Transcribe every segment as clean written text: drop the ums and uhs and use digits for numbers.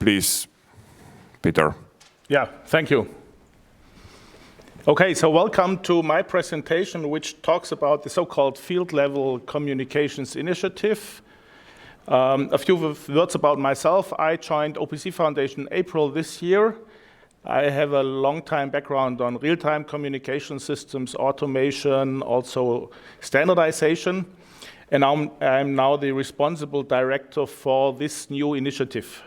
Please, Peter. Yeah, thank you. Okay, so welcome to my presentation, which talks about the so-called Field Level Communications Initiative. A few words about myself. I joined OPC Foundation in April this year. I have a long-time background on real-time communication systems, automation, also standardization. And I'm now the responsible director for this new initiative.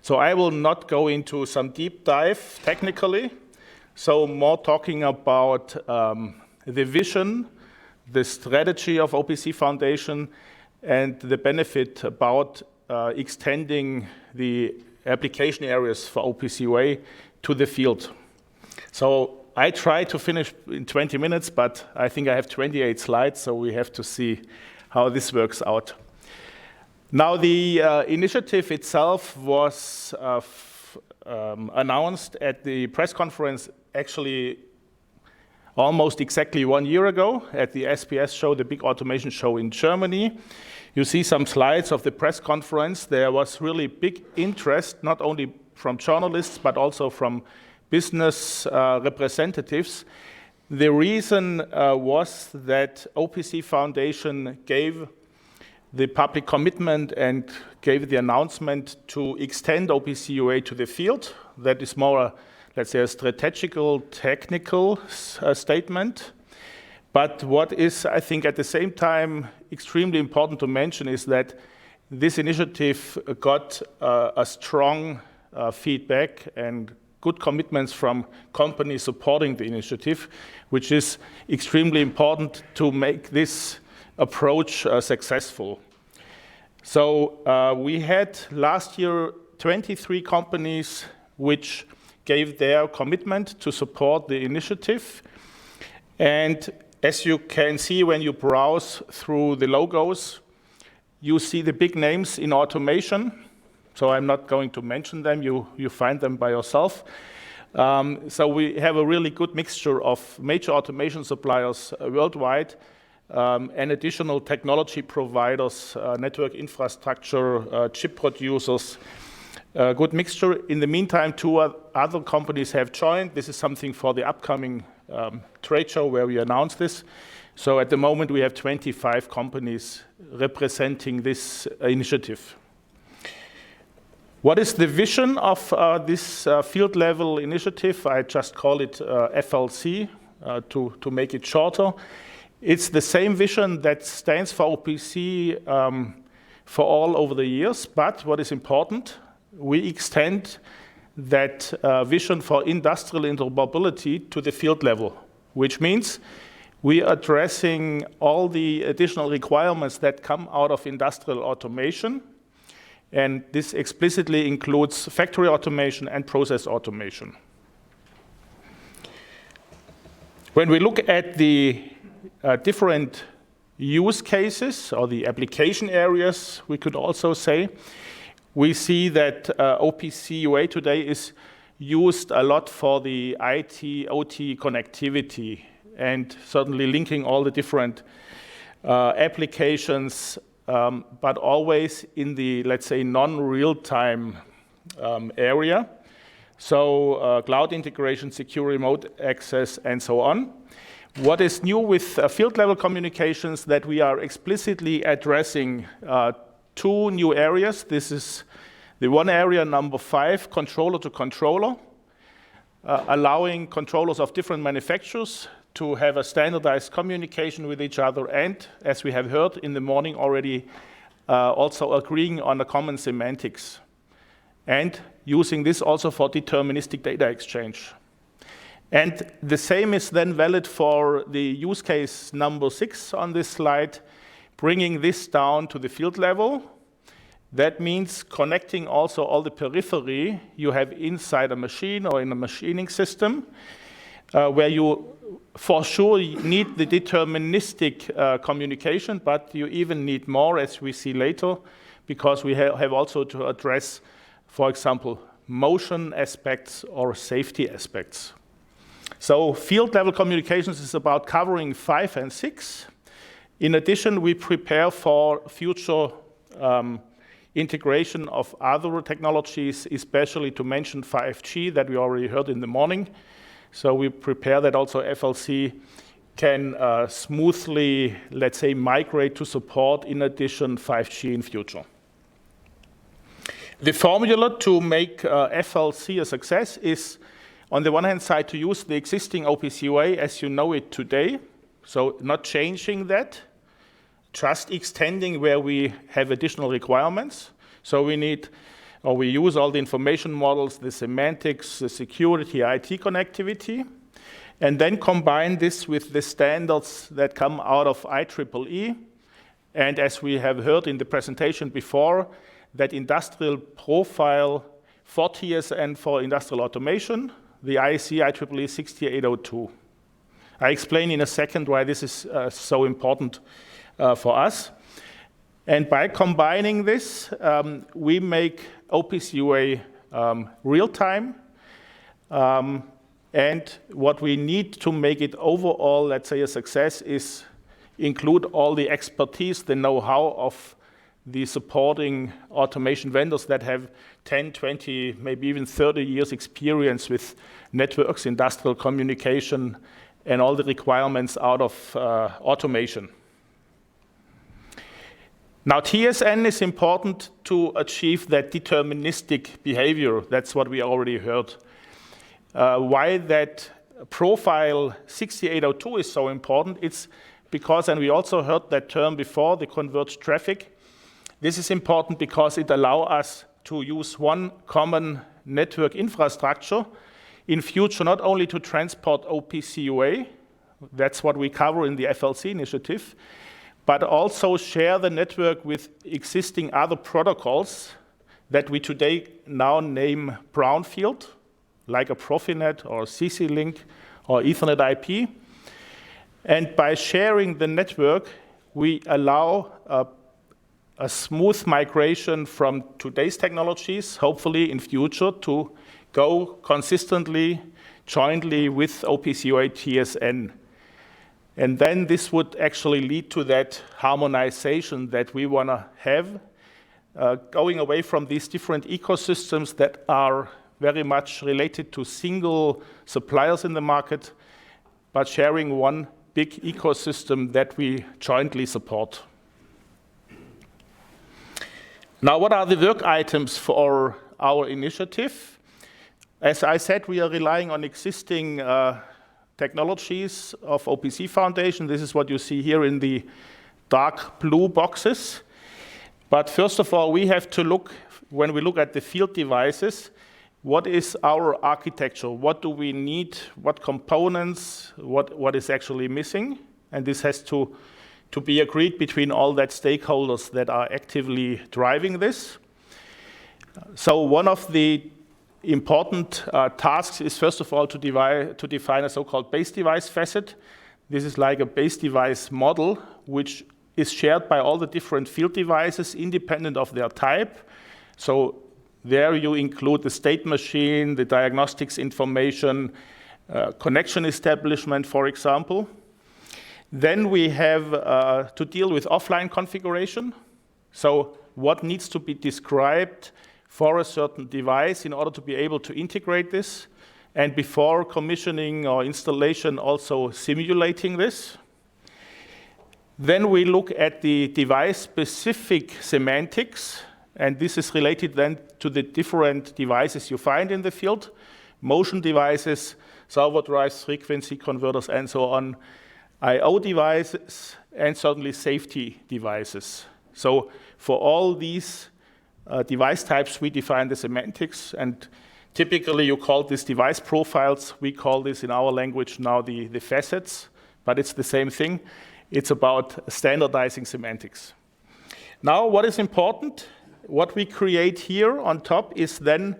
So I will not go into some deep dive technically, so more talking about the vision, the strategy of OPC Foundation, and the benefit about extending the application areas for OPC UA to the field. So I try to finish in 20 minutes, but I think I have 28 slides, so we have to see how this works out. Now, the initiative itself was announced at the press conference actually almost exactly 1 year ago at the SPS show, the big automation show in Germany. You see some slides of the press conference. There was really big interest, not only from journalists, but also from business representatives. The reason was that OPC Foundation gave the public commitment and gave the announcement to extend OPC UA to the field. That is more, let's say, a strategical, technical statement. But what is, I think, at the same time extremely important to mention is that this initiative got a strong feedback and good commitments from companies supporting the initiative, which is extremely important to make this approach successful. So we had last year 23 companies which gave their commitment to support the initiative. And as you can see when you browse through the logos, you see the big names in automation. So I'm not going to mention them, you find them by yourself. So we have a really good mixture of major automation suppliers worldwide and additional technology providers, network infrastructure, chip producers, good mixture. In the meantime, 2 other companies have joined. This is something for the upcoming trade show where we announce this. So at the moment, we have 25 companies representing this initiative. What is the vision of this field level initiative? I just call it FLC to make it shorter. It's the same vision that stands for OPC for all over the years, but what is important, we extend that vision for industrial interoperability to the field level, which means we are addressing all the additional requirements that come out of industrial automation. And this explicitly includes factory automation and process automation. When we look at the different use cases or the application areas, we could also say, we see that OPC UA today is used a lot for the IT, OT connectivity, and certainly linking all the different applications, but always in the, let's say, non-real-time area. So cloud integration, secure remote access, and so on. What is new with field-level communications that we are explicitly addressing 2 new areas. This is the one area, number 5, controller to controller, allowing controllers of different manufacturers to have a standardized communication with each other and, as we have heard in the morning already, also agreeing on a common semantics. And using this also for deterministic data exchange. And the same is then valid for the use case number 6 on this slide, bringing this down to the field level. That means connecting also all the periphery you have inside a machine or in a machining system, where you for sure need the deterministic communication, but you even need more, as we see later, because we have also to address, for example, motion aspects or safety aspects. So field level communications is about covering 5 and 6. In addition, we prepare for future integration of other technologies, especially to mention 5G that we already heard in the morning. So we prepare that also FLC can smoothly, let's say, migrate to support, in addition, 5G in future. The formula to make FLC a success is, on the one hand side, to use the existing OPC UA as you know it today, so not changing that, just extending where we have additional requirements. So we use all the information models, the semantics, the security, IT connectivity, and then combine this with the standards that come out of IEEE. And as we have heard in the presentation before, that industrial profile for TSN for industrial automation, the IEC IEEE 6802. I explain in a second why this is so important for us. And by combining this, we make OPC UA real-time. And what we need to make it overall, let's say, a success is include all the expertise, the know-how of the supporting automation vendors that have 10, 20, maybe even 30 years experience with networks, industrial communication, and all the requirements out of automation. Now, TSN is important to achieve that deterministic behavior. That's what we already heard. Why that profile 6802 is so important, it's because, and we also heard that term before, the converged traffic. This is important because it allows us to use one common network infrastructure in future, not only to transport OPC UA, that's what we cover in the FLC initiative, but also share the network with existing other protocols that we today now name brownfield, like a Profinet or CC Link or Ethernet IP. And by sharing the network, we allow a smooth migration from today's technologies, hopefully in future, to go consistently, jointly with OPC UA TSN. And then this would actually lead to that harmonization that we want to have, going away from these different ecosystems that are very much related to single suppliers in the market, but sharing one big ecosystem that we jointly support. Now, what are the work items for our initiative? As I said, we are relying on existing technologies of OPC Foundation. This is what you see here in the dark blue boxes. But first of all, we have to look, when we look at the field devices, what is our architecture? What do we need? What components? What is actually missing? And this has to be agreed between all that stakeholders that are actively driving this. So one of the important tasks is, first of all, to define a so-called base device facet. This is like a base device model, which is shared by all the different field devices, independent of their type. So there you include the state machine, the diagnostics information, connection establishment, for example. Then we have to deal with offline configuration. So what needs to be described for a certain device in order to be able to integrate this, and before commissioning or installation, also simulating this. Then we look at the device-specific semantics, and this is related then to the different devices you find in the field, motion devices, servo drives, frequency converters, and so on, I/O devices, and certainly safety devices. So for all these device types, we define the semantics, and typically you call this device profiles. We call this in our language now the facets, but it's the same thing. It's about standardizing semantics. Now, what is important, what we create here on top is then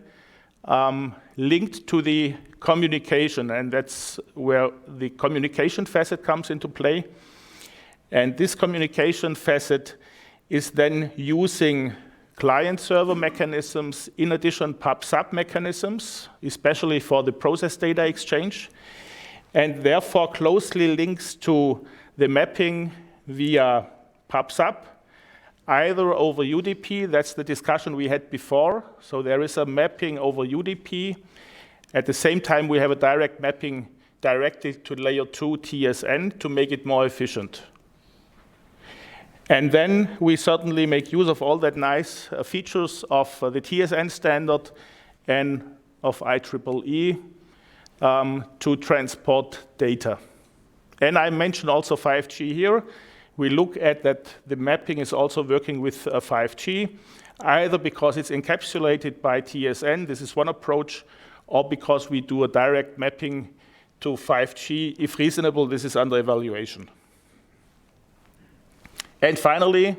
linked to the communication, and that's where the communication facet comes into play. And this communication facet is then using client-server mechanisms, in addition PubSub mechanisms, especially for the process data exchange, and therefore closely links to the mapping via PubSub, either over UDP, that's the discussion we had before, so there is a mapping over UDP. At the same time, we have a direct mapping directed to layer 2 TSN to make it more efficient. And then we certainly make use of all that nice features of the TSN standard and of IEEE to transport data. And I mentioned also 5G here. We look at that the mapping is also working with 5G, either because it's encapsulated by TSN, this is one approach, or because we do a direct mapping to 5G. If reasonable, this is under evaluation. And finally,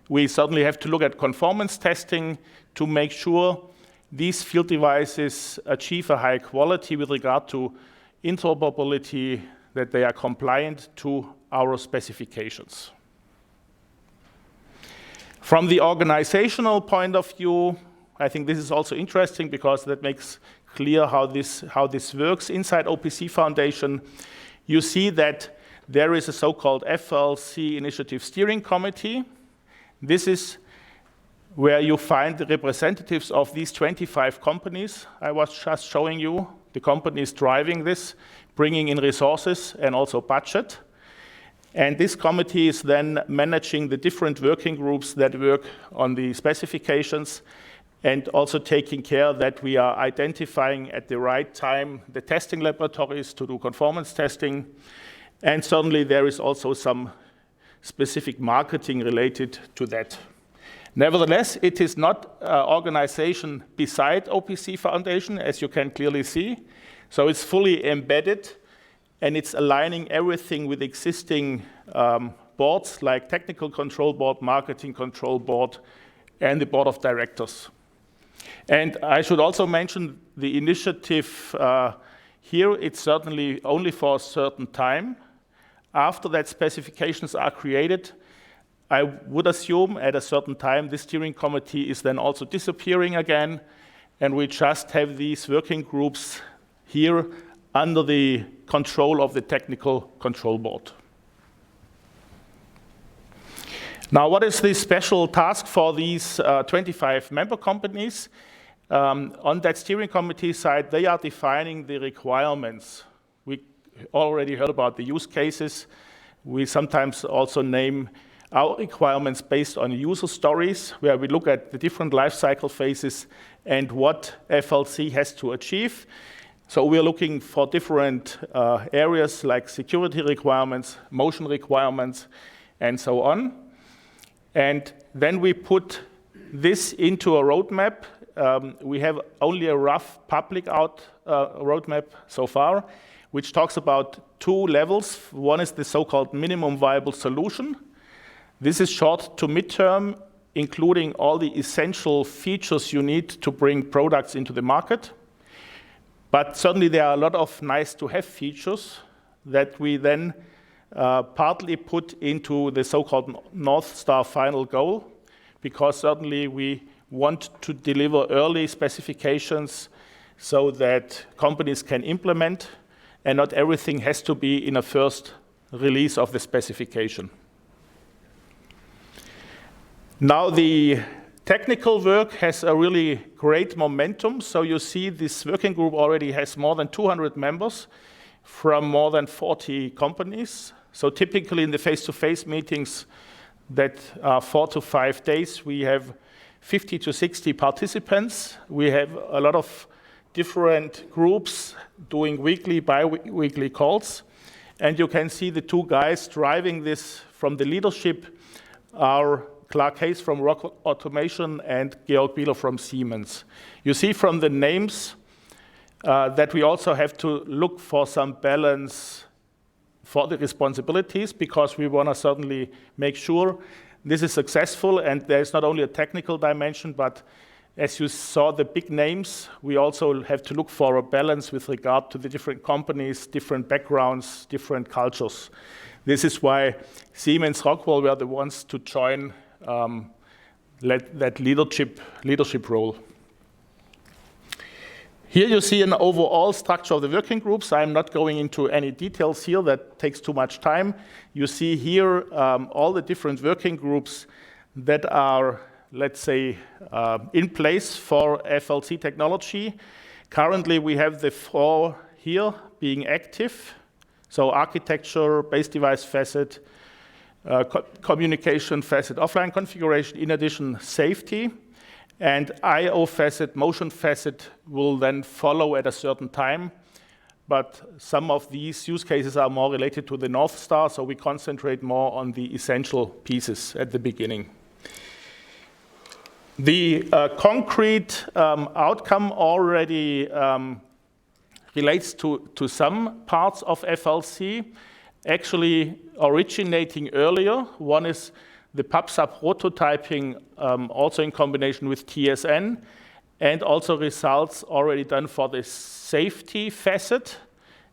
we certainly have to look at conformance testing to make sure these field devices achieve a high quality with regard to interoperability, that they are compliant to our specifications. From the organizational point of view, I think this is also interesting because that makes clear how this works inside OPC Foundation. You see that there is a so-called FLC Initiative Steering Committee. This is where you find the representatives of these 25 companies I was just showing you, the companies driving this, bringing in resources and also budget. And this committee is then managing the different working groups that work on the specifications and also taking care that we are identifying at the right time the testing laboratories to do conformance testing. And certainly there is also some specific marketing related to that. Nevertheless, it is not an organization beside OPC Foundation, as you can clearly see. So it's fully embedded, and it's aligning everything with existing boards like Technical Control Board, Marketing Control Board, and the Board of Directors. And I should also mention the initiative here. It's certainly only for a certain time. After that specifications are created, I would assume at a certain time this steering committee is then also disappearing again, and we just have these working groups here under the control of the Technical Control Board. Now, what is the special task for these 25 member companies? On that steering committee side, they are defining the requirements. We already heard about the use cases. We sometimes also name our requirements based on user stories, where we look at the different life cycle phases and what FLC has to achieve. So we're looking for different areas like security requirements, motion requirements, and so on. And then we put this into a roadmap. We have only a rough public roadmap so far, which talks about 2 levels. One is the so-called minimum viable solution. This is short to midterm, including all the essential features you need to bring products into the market. But certainly there are a lot of nice-to-have features that we then partly put into the so-called North Star final goal, because certainly we want to deliver early specifications so that companies can implement, and not everything has to be in a first release of the specification. Now the technical work has a really great momentum. So you see this working group already has more than 200 members from more than 40 companies. So typically in the face-to-face meetings that are 4 to 5 days, we have 50 to 60 participants. We have a lot of different groups doing weekly, bi-weekly calls. And you can see the 2 guys driving this from the leadership are Clark Hayes from Rock Automation and Georg Bieler from Siemens. You see from the names that we also have to look for some balance for the responsibilities, because we want to certainly make sure this is successful, and there's not only a technical dimension, but as you saw the big names, we also have to look for a balance with regard to the different companies, different backgrounds, different cultures. This is why Siemens Rockwell were the ones to join that leadership role. Here you see an overall structure of the working groups. I'm not going into any details here, that takes too much time. You see here all the different working groups that are, let's say, in place for FLC technology. Currently, we have the 4 here being active. So architecture, base device facet, communication facet, offline configuration, in addition, safety. And I/O facet, motion facet will then follow at a certain time. But some of these use cases are more related to the North Star, so we concentrate more on the essential pieces at the beginning. The concrete outcome already relates to some parts of FLC, actually originating earlier. One is the PubSub prototyping, also in combination with TSN, and also results already done for the safety facet.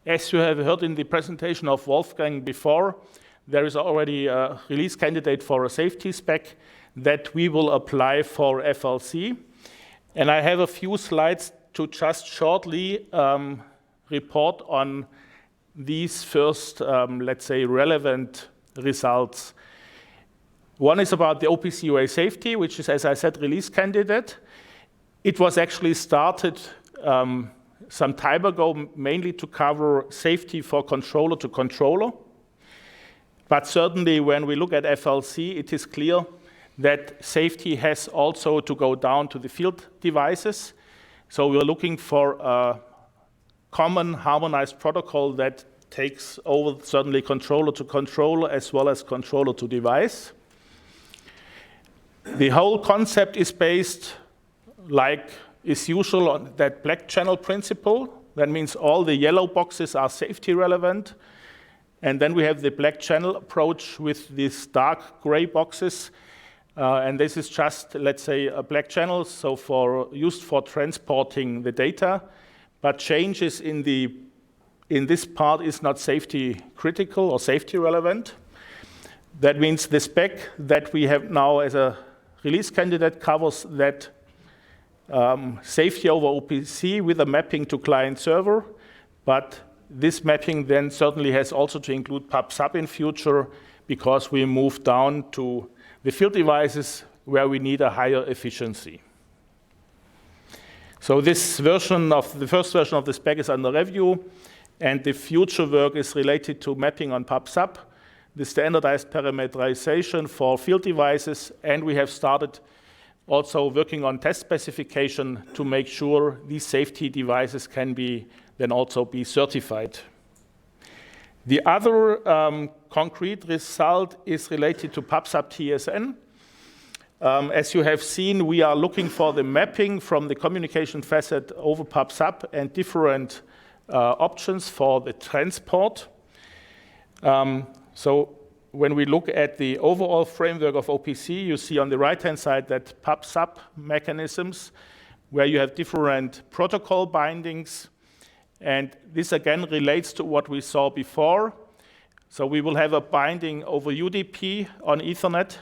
As you have heard in the presentation of Wolfgang before, there is already a release candidate for a safety spec that we will apply for FLC. And I have a few slides to just shortly report on these first, let's say, relevant results. One is about the OPC UA Safety, which is, as I said, release candidate. It was actually started some time ago, mainly to cover safety for controller to controller. But certainly when we look at FLC, it is clear that safety has also to go down to the field devices. So we're looking for a common harmonized protocol that takes over certainly controller to controller as well as controller to device. The whole concept is based, like is usual, on that black channel principle. That means all the yellow boxes are safety relevant. And then we have the black channel approach with these dark gray boxes. And this is just, let's say, a black channel, so used for transporting the data. But changes in this part is not safety critical or safety relevant. That means the spec that we have now as a release candidate covers that safety over OPC with a mapping to client server. But this mapping then certainly has also to include PubSub in future, because we move down to the field devices where we need a higher efficiency. So this version of the first version of the spec is under review, and the future work is related to mapping on PubSub, the standardized parameterization for field devices, and we have started also working on test specification to make sure these safety devices can be then also be certified. The other concrete result is related to PubSub TSN. As you have seen, we are looking for the mapping from the communication facet over PubSub and different options for the transport. So when we look at the overall framework of OPC, you see on the right-hand side that PubSub mechanisms, where you have different protocol bindings. And this again relates to what we saw before. So we will have a binding over UDP on Ethernet,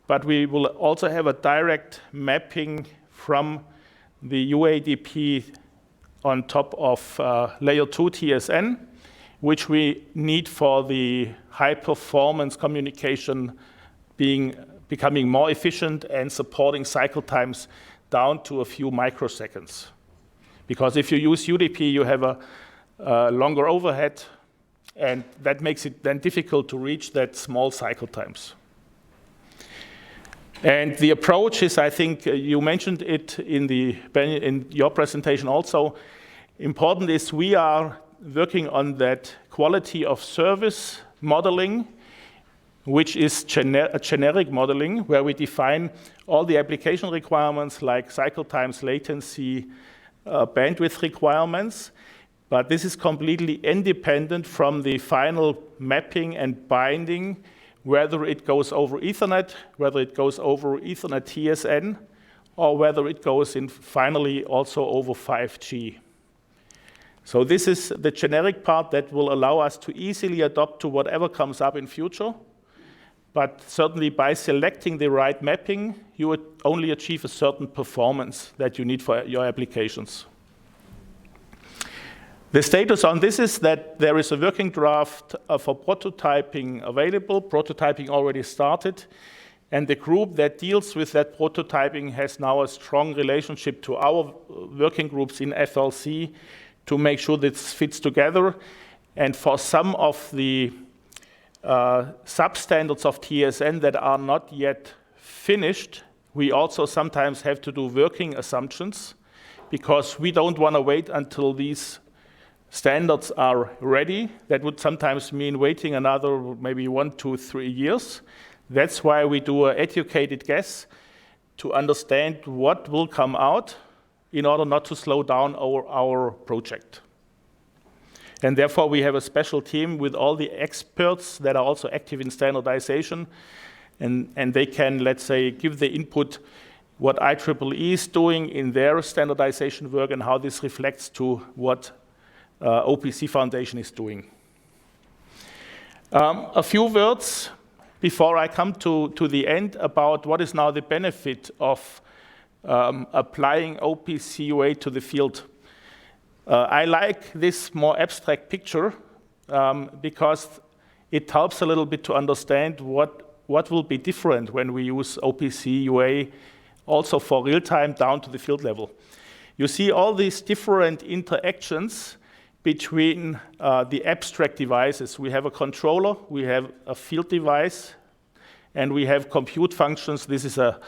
but we will also have a direct mapping from the UADP on top of layer 2 TSN, which we need for the high performance communication becoming more efficient and supporting cycle times down to a few microseconds. Because if you use UDP, you have a longer overhead, and that makes it then difficult to reach that small cycle times. And the approach is, I think you mentioned it in your presentation also, important is we are working on that quality of service modeling, which is a generic modeling where we define all the application requirements like cycle times, latency, bandwidth requirements, but this is completely independent from the final mapping and binding, whether it goes over Ethernet, whether it goes over Ethernet TSN, or whether it goes in finally also over 5G. So this is the generic part that will allow us to easily adapt to whatever comes up in future. But certainly by selecting the right mapping, you would only achieve a certain performance that you need for your applications. The status on this is that there is a working draft for prototyping available. Prototyping already started. And the group that deals with that prototyping has now a strong relationship to our working groups in FLC to make sure this fits together. And for some of the substandards of TSN that are not yet finished, we also sometimes have to do working assumptions, because we don't want to wait until these standards are ready. That would sometimes mean waiting another maybe 1, 2, 3 years. That's why we do an educated guess to understand what will come out in order not to slow down our project. And therefore, we have a special team with all the experts that are also active in standardization, and they can, let's say, give the input what IEEE is doing in their standardization work and how this reflects to what OPC Foundation is doing. A few words before I come to the end about what is now the benefit of applying OPC UA to the field. I like this more abstract picture because it helps a little bit to understand what will be different when we use OPC UA also for real-time down to the field level. You see all these different interactions between the abstract devices. We have a controller, we have a field device, and we have compute functions. This is a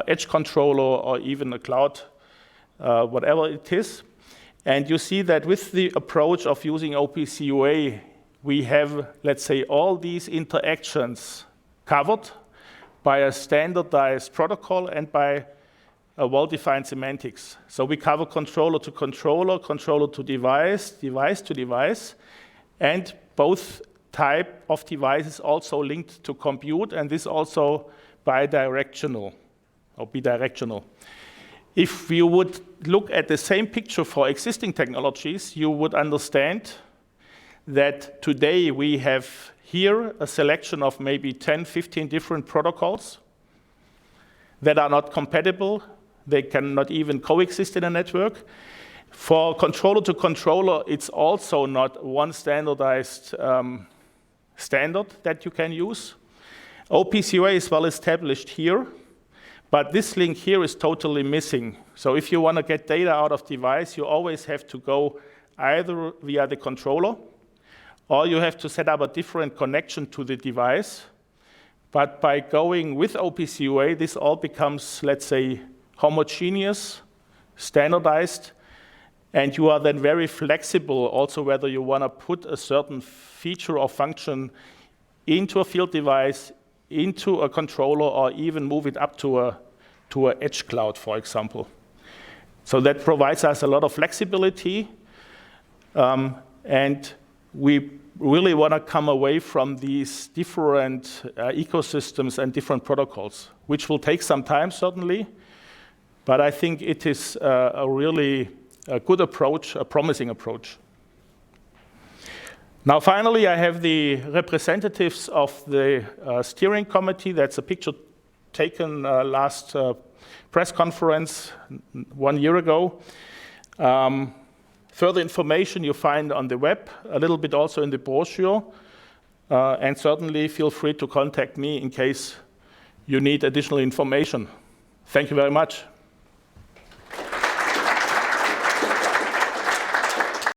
edge controller or even a cloud, whatever it is. And you see that with the approach of using OPC UA, we have, let's say, all these interactions covered by a standardized protocol and by a well-defined semantics. So we cover controller to controller, controller to device, device to device, and both type of devices also linked to compute, and this also bidirectional or bidirectional. If you would look at the same picture for existing technologies, you would understand that today we have here a selection of maybe 10, 15 different protocols that are not compatible. They cannot even coexist in a network. For controller to controller, it's also not one standardized standard that you can use. OPC UA is well established here, but this link here is totally missing. So if you want to get data out of device, you always have to go either via the controller, or you have to set up a different connection to the device. But by going with OPC UA, this all becomes, let's say, homogeneous, standardized, and you are then very flexible also whether you want to put a certain feature or function into a field device, into a controller, or even move it up to a edge cloud, for example. So that provides us a lot of flexibility, and we really want to come away from these different ecosystems and different protocols, which will take some time, certainly. But I think it is a really good approach, a promising approach. Now, finally, I have the representatives of the steering committee. That's a picture taken last press conference 1 year ago. Further information you find on the web, a little bit also in the brochure, and certainly feel free to contact me in case you need additional information. Thank you very much.